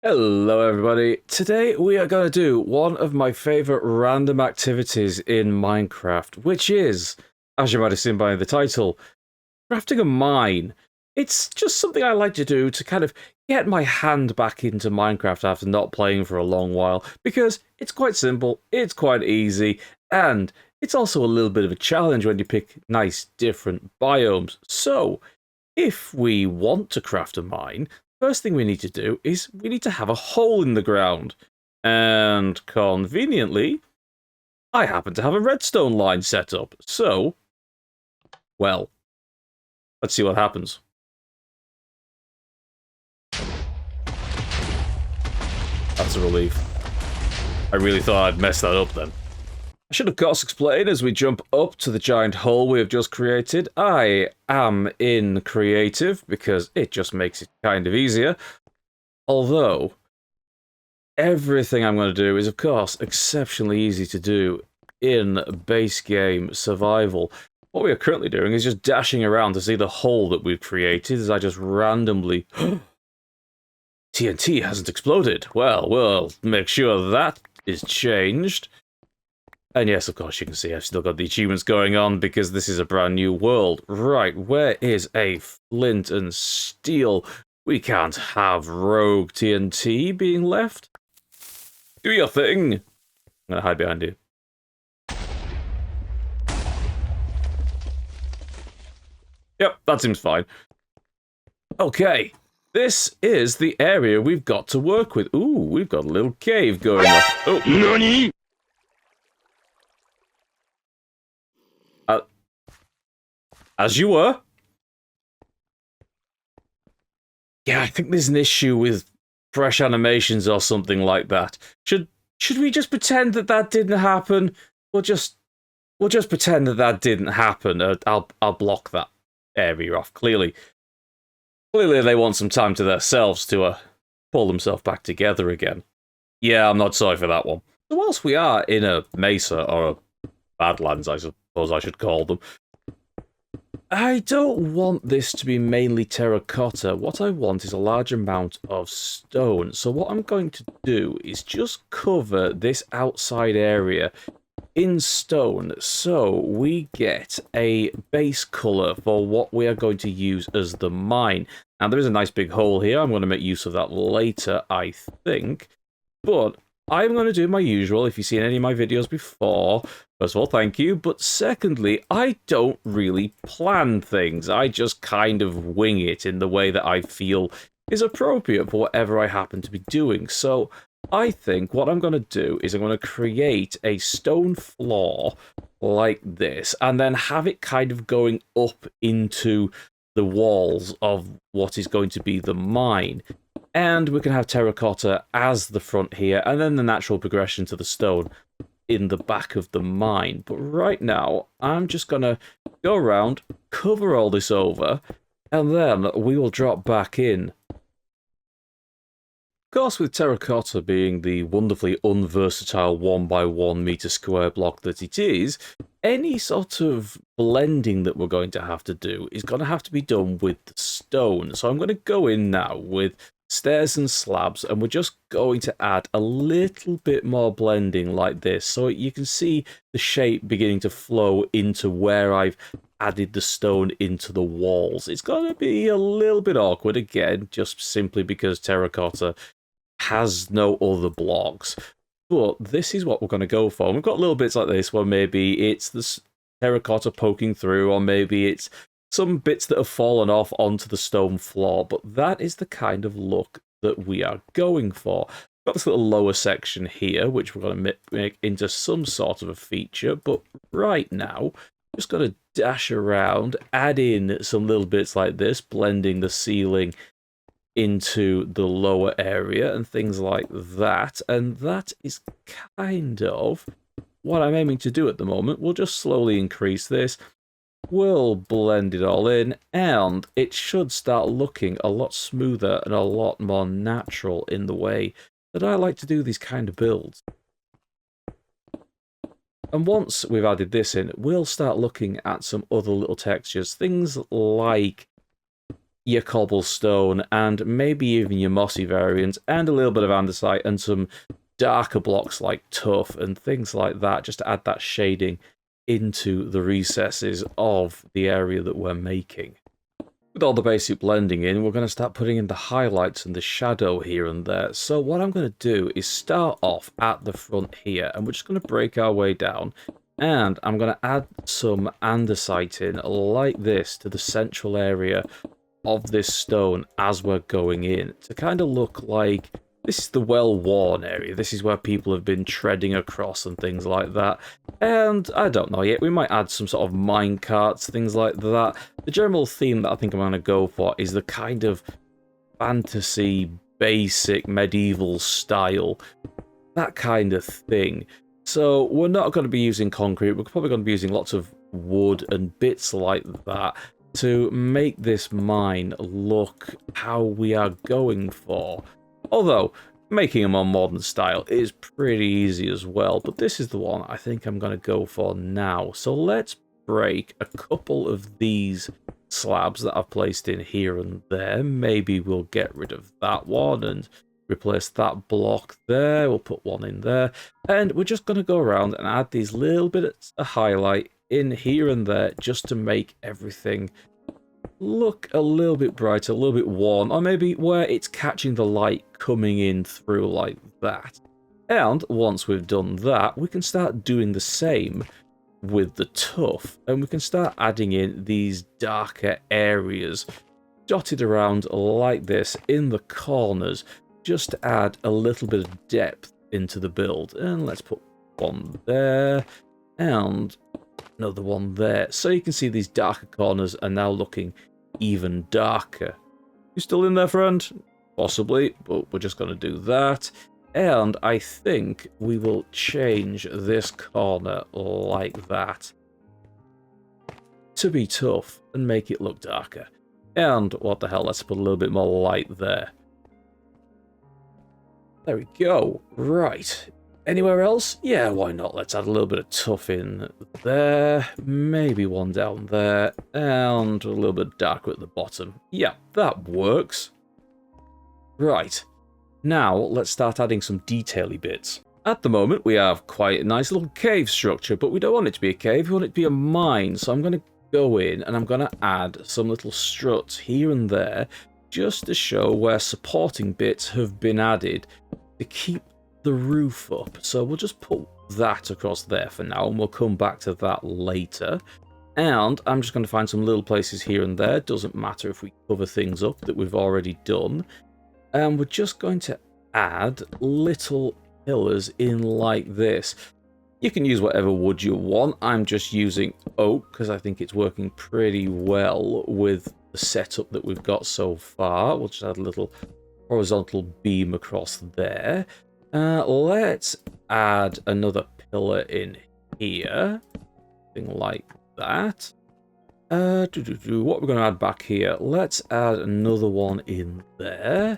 Hello everybody, today we are going to do one of my favourite random activities in Minecraft, which is, as you might have seen by the title, crafting a mine. It's just something I like to do to kind of get my hand back into Minecraft after not playing for a long while, because it's quite simple, it's quite easy, and it's also a little bit of a challenge when you pick nice different biomes. So, if we want to craft a mine, first thing we need to do is we need to have a hole in the ground. And conveniently, I happen to have a redstone line set up. So, well, let's see what happens. That's a relief. I really thought I'd mess that up then. I should of course explain as we jump up to the giant hole we have just created, I am in creative because it just makes it kind of easier. Although, everything I'm going to do is of course exceptionally easy to do in base game survival. What we are currently doing is just dashing around to see the hole that we've created as I just randomly... TNT hasn't exploded. Well, we'll make sure that is changed. And yes, of course, you can see I've still got the achievements going on because this is a brand new world. Right, where is a flint and steel? We can't have rogue TNT being left. Do your thing. I'm gonna hide behind you. Yep, that seems fine. Okay, this is the area we've got to work with. Ooh, we've got a little cave going on. Oh, NANI? As you were. Yeah, I think there's an issue with fresh animations or something like that. Should we just pretend that that didn't happen? We'll just pretend that that didn't happen. I'll block that area off. Clearly they want some time to themselves to pull themselves back together again. Yeah, I'm not sorry for that one. So whilst we are in a mesa or a badlands, I suppose I should call them, I don't want this to be mainly terracotta. What I want is a large amount of stone. So what I'm going to do is just cover this outside area in stone so we get a base colour for what we are going to use as the mine. Now there is a nice big hole here. I'm going to make use of that later, I think. But I'm going to do my usual. If you've seen any of my videos before, first of all, thank you. But secondly, I don't really plan things. I just kind of wing it in the way that I feel is appropriate for whatever I happen to be doing. So I think what I'm going to do is I'm going to create a stone floor like this and then have it kind of going up into the walls of what is going to be the mine. And we can have terracotta as the front here, and then the natural progression to the stone in the back of the mine. But right now, I'm just going to go around, cover all this over, and then we will drop back in. Of course, with terracotta being the wonderfully unversatile 1x1 meter square block that it is, any sort of blending that we're going to have to do is going to have to be done with the stone. So I'm going to go in now with stairs and slabs, and we're just going to add a little bit more blending like this so you can see the shape beginning to flow into where I've added the stone into the walls. It's going to be a little bit awkward again, just simply because terracotta has no other blocks. But this is what we're going to go for. We've got little bits like this where maybe it's the terracotta poking through, or maybe it's some bits that have fallen off onto the stone floor, but that is the kind of look that we are going for. We've got this little lower section here, which we're going to make into some sort of a feature, but right now, just going to dash around, add in some little bits like this, blending the ceiling into the lower area and things like that, and that is kind of what I'm aiming to do at the moment. We'll just slowly increase this. We'll blend it all in, and it should start looking a lot smoother and a lot more natural in the way that I like to do these kind of builds. And once we've added this in, we'll start looking at some other little textures, things like your cobblestone, and maybe even your mossy variant, and a little bit of andesite, and some darker blocks like tuff and things like that, just to add that shading into the recesses of the area that we're making. With all the basic blending in, we're going to start putting in the highlights and the shadow here and there. So what I'm going to do is start off at the front here, and we're just going to break our way down. And I'm going to add some andesite in like this to the central area of this stone as we're going in, to kind of look like this is the well-worn area. This is where people have been treading across and things like that. And I don't know yet, we might add some sort of mine carts, things like that. The general theme that I think I'm going to go for is the kind of fantasy, basic, medieval style. That kind of thing. So we're not going to be using concrete. We're probably going to be using lots of wood and bits like that to make this mine look how we are going for. Although, making a more modern style is pretty easy as well, but this is the one I think I'm going to go for now. So let's break a couple of these slabs that I've placed in here and there. Maybe we'll get rid of that one and replace that block there. We'll put one in there. And we're just going to go around and add these little bits of highlight in here and there just to make everything look a little bit brighter, a little bit warm, or maybe where it's catching the light coming in through like that. And once we've done that, we can start doing the same with the tuff, and we can start adding in these darker areas dotted around like this in the corners, just to add a little bit of depth into the build. And let's put one there and another one there, so you can see these darker corners are now looking even darker. You still in there, friend? Possibly, but we're just going to do that. And I think we will change this corner like that to be tough and make it look darker. And what the hell, let's put a little bit more light there. There we go. Right. Anywhere else? Yeah, why not? Let's add a little bit of tuff in there. Maybe one down there. And a little bit darker at the bottom. Yeah, that works. Right. Now, let's start adding some detail-y bits. At the moment, we have quite a nice little cave structure, but we don't want it to be a cave. We want it to be a mine. So I'm going to go in and I'm going to add some little struts here and there just to show where supporting bits have been added to keep the roof up. So we'll just put that across there for now, and we'll come back to that later. And I'm just going to find some little places here and there. Doesn't matter if we cover things up that we've already done. And we're just going to add little pillars in like this. You can use whatever wood you want. I'm just using oak because I think it's working pretty well with the setup that we've got so far. We'll just add a little horizontal beam across there. Let's add another pillar in here. Something like that. What we're going to add back here? Let's add another one in there.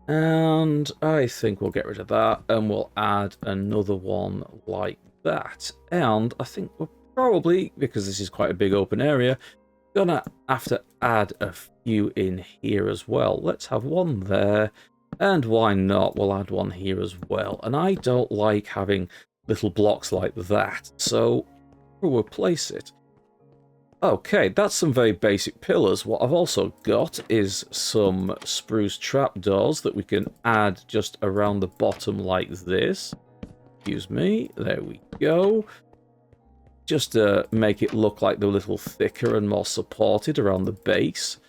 And I think we'll get rid of that, and we'll add another one like that. And I think we're probably, because this is quite a big open area, gonna have to add a few in here as well. Let's have one there, and why not? We'll add one here as well. And I don't like having little blocks like that, so we'll replace it. Okay, that's some very basic pillars. What I've also got is some spruce trapdoors that we can add just around the bottom like this. Excuse me, there we go. Just to make it look like they're a little thicker and more supported around the base.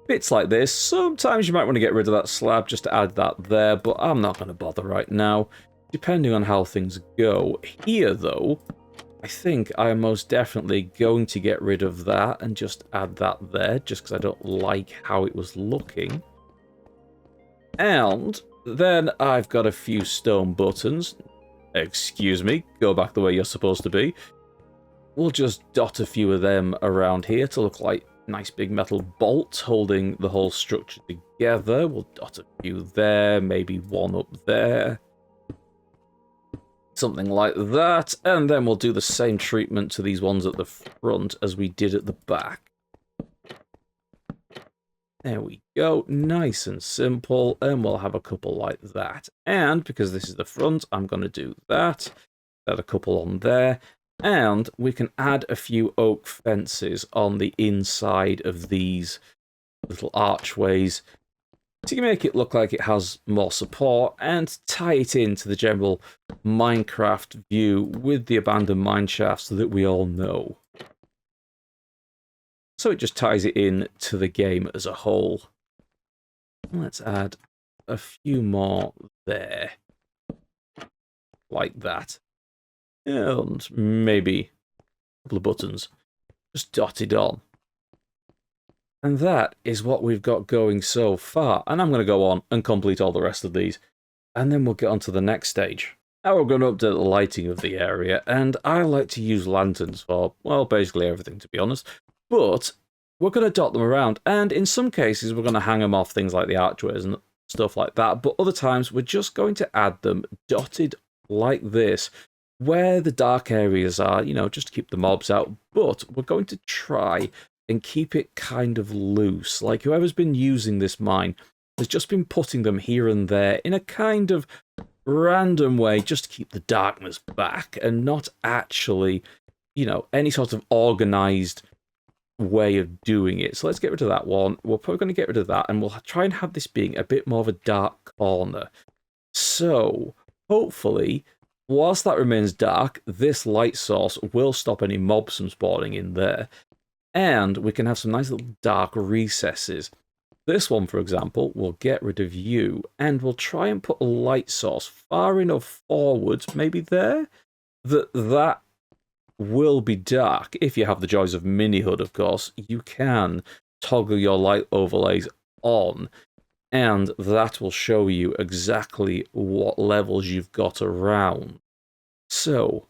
Bits like this. Sometimes you might want to get rid of that slab just to add that there, but I'm not going to bother right now, depending on how things go. Here, though, I think I am most definitely going to get rid of that and just add that there, just because I don't like how it was looking. And then I've got a few stone buttons. Excuse me, go back the way you're supposed to be. We'll just dot a few of them around here to look like nice big metal bolts holding the whole structure together. We'll dot a few there, maybe one up there. Something like that, and then we'll do the same treatment to these ones at the front as we did at the back. There we go, nice and simple, and we'll have a couple like that. And because this is the front, I'm going to do that. Add a couple on there. And we can add a few oak fences on the inside of these little archways to make it look like it has more support and tie it into the general Minecraft view with the abandoned mine shafts that we all know. So it just ties it in to the game as a whole. Let's add a few more there. Like that. And maybe a couple of buttons just dotted on. And that is what we've got going so far. And I'm going to go on and complete all the rest of these. And then we'll get on to the next stage. Now we're going to update the lighting of the area. And I like to use lanterns for, well, basically everything, to be honest. But we're going to dot them around. And in some cases, we're going to hang them off things like the archways and stuff like that. But other times, we're just going to add them dotted like this, where the dark areas are, you know, just to keep the mobs out. But we're going to try and keep it kind of loose. Like whoever's been using this mine has just been putting them here and there in a kind of random way just to keep the darkness back and not actually, you know, any sort of organized way of doing it. So let's get rid of that one. We're probably going to get rid of that and we'll try and have this being a bit more of a dark corner. So hopefully, whilst that remains dark, this light source will stop any mobs from spawning in there. And we can have some nice little dark recesses. This one, for example, will get rid of you, and we'll try and put a light source far enough forward, maybe there, that will be dark. If you have the joys of mini-HUD, of course, you can toggle your light overlays on, and that will show you exactly what levels you've got around. So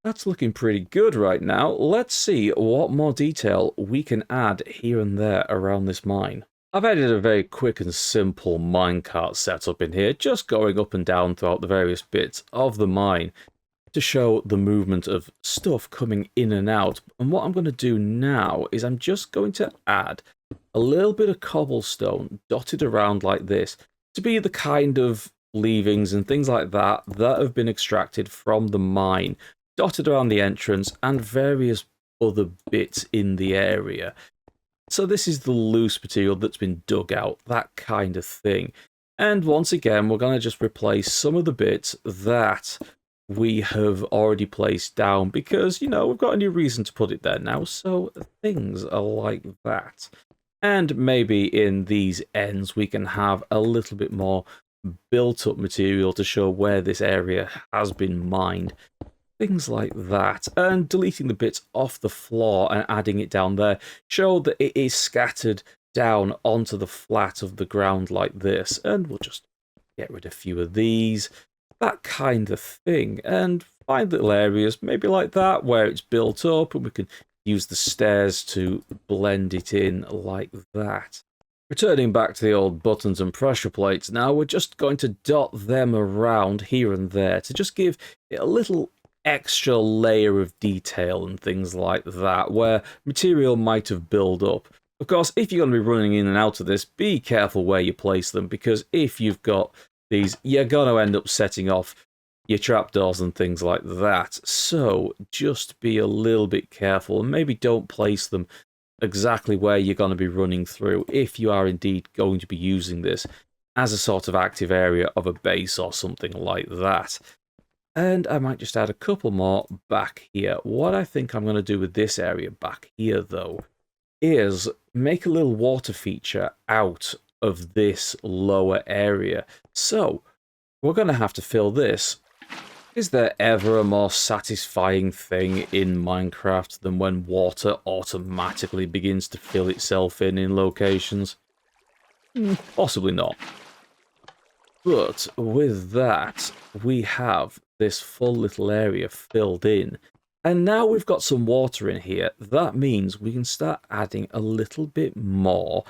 that's looking pretty good right now. Let's see what more detail we can add here and there around this mine. I've added a very quick and simple minecart setup in here, just going up and down throughout the various bits of the mine to show the movement of stuff coming in and out. And what I'm going to do now is I'm just going to add a little bit of cobblestone dotted around like this to be the kind of leavings and things like that that have been extracted from the mine, dotted around the entrance and various other bits in the area. So this is the loose material that's been dug out, that kind of thing. And once again, we're going to just replace some of the bits that we have already placed down because, you know, we've got a new reason to put it there now. So things are like that. And maybe in these ends, we can have a little bit more built up material to show where this area has been mined. Things like that, and deleting the bits off the floor and adding it down there show that it is scattered down onto the flat of the ground like this. And we'll just get rid of a few of these, that kind of thing, and find little areas maybe like that where it's built up and we can use the stairs to blend it in like that. Returning back to the old buttons and pressure plates now, we're just going to dot them around here and there to just give it a little extra layer of detail and things like that, where material might have built up. Of course, if you're going to be running in and out of this, be careful where you place them, because if you've got these, you're going to end up setting off your trapdoors and things like that. So just be a little bit careful and maybe don't place them exactly where you're going to be running through if you are indeed going to be using this as a sort of active area of a base or something like that. And I might just add a couple more back here. What I think I'm going to do with this area back here, though, is make a little water feature out of this lower area. So we're going to have to fill this. Is there ever a more satisfying thing in Minecraft than when water automatically begins to fill itself in locations? Possibly not. But with that, we have this full little area filled in. And now we've got some water in here. That means we can start adding a little bit more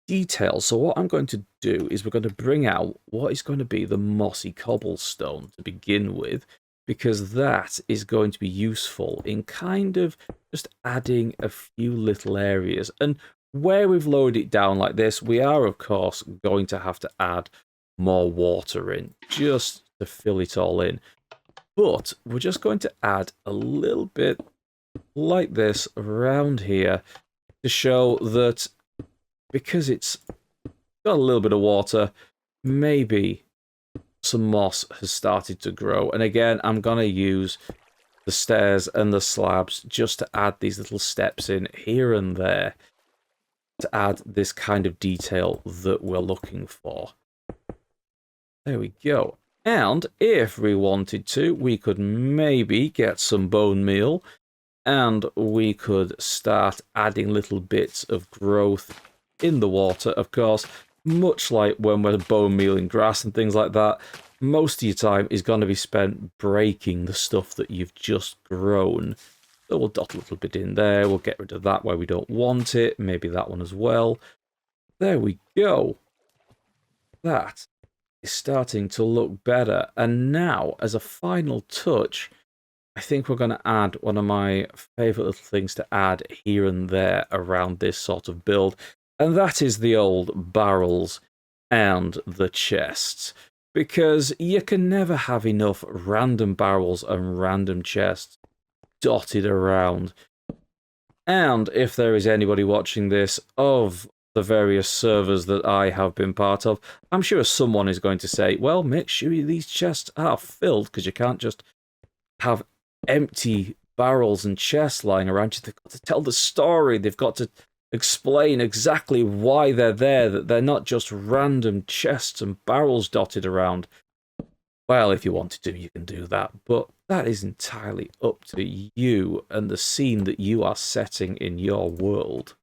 detail. So what I'm going to do is we're going to bring out what is going to be the mossy cobblestone to begin with, because that is going to be useful in kind of just adding a few little areas. And where we've lowered it down like this, we are, of course, going to have to add more water in, just to fill it all in. But we're just going to add a little bit like this around here to show that because it's got a little bit of water, maybe some moss has started to grow. And again, I'm going to use the stairs and the slabs just to add these little steps in here and there to add this kind of detail that we're looking for. There we go. And if we wanted to, we could maybe get some bone meal and we could start adding little bits of growth in the water. Of course, much like when we're bone mealing grass and things like that, most of your time is going to be spent breaking the stuff that you've just grown. So we'll dot a little bit in there. We'll get rid of that where we don't want it. Maybe that one as well. There we go. That is starting to look better. And now, as a final touch, I think we're going to add one of my favourite little things to add here and there around this sort of build. And that is the old barrels and the chests. Because you can never have enough random barrels and random chests dotted around. And if there is anybody watching this of the various servers that I have been part of, I'm sure someone is going to say, well, make sure these chests are filled, because you can't just have empty barrels and chests lying around you. They've got to tell the story. They've got to explain exactly why they're there, that they're not just random chests and barrels dotted around. Well, if you wanted to, you can do that, but that is entirely up to you and the scene that you are setting in your world.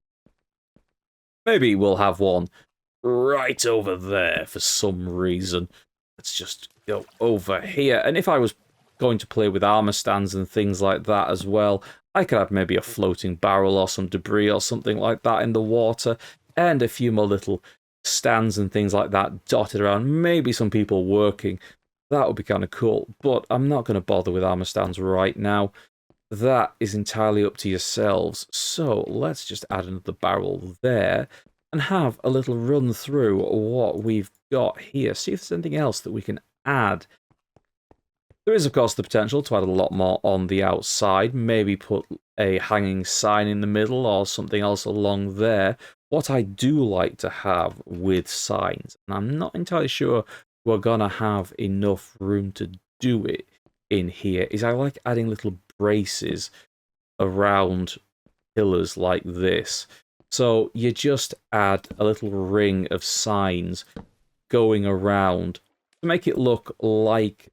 Maybe we'll have one right over there for some reason. Let's just go over here. And if I was going to play with armor stands and things like that as well, I could have maybe a floating barrel or some debris or something like that in the water, and a few more little stands and things like that dotted around. Maybe some people working. That would be kind of cool, but I'm not going to bother with armor stands right now. That is entirely up to yourselves. So let's just add another barrel there and have a little run through what we've got here. See if there's anything else that we can add. There is, of course, the potential to add a lot more on the outside. Maybe put a hanging sign in the middle or something else along there. What I do like to have with signs, and I'm not entirely sure we're going to have enough room to do it in here, is I like adding little braces around pillars like this. So you just add a little ring of signs going around to make it look like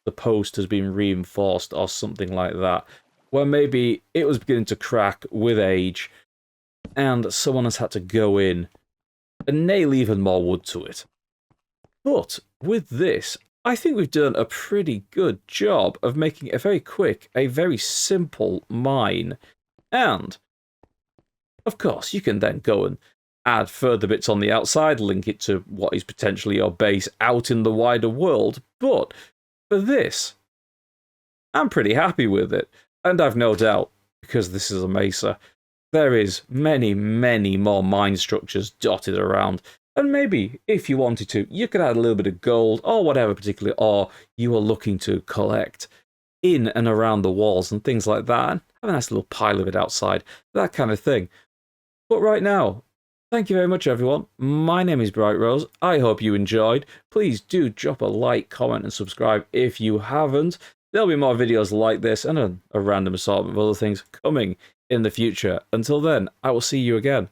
the post has been reinforced or something like that, where maybe it was beginning to crack with age and someone has had to go in and nail even more wood to it. But with this, I think we've done a pretty good job of making it a very quick, a very simple mine. And, of course, you can then go and add further bits on the outside, link it to what is potentially your base out in the wider world. But for this, I'm pretty happy with it. And I've no doubt, because this is a mesa, there is many, many more mine structures dotted around. And maybe, if you wanted to, you could add a little bit of gold or whatever particularly, or you are looking to collect in and around the walls and things like that, and have a nice little pile of it outside, that kind of thing. But right now, thank you very much, everyone. My name is Bright Rose. I hope you enjoyed. Please do drop a like, comment, and subscribe if you haven't. There'll be more videos like this and a random assortment of other things coming in the future. Until then, I will see you again.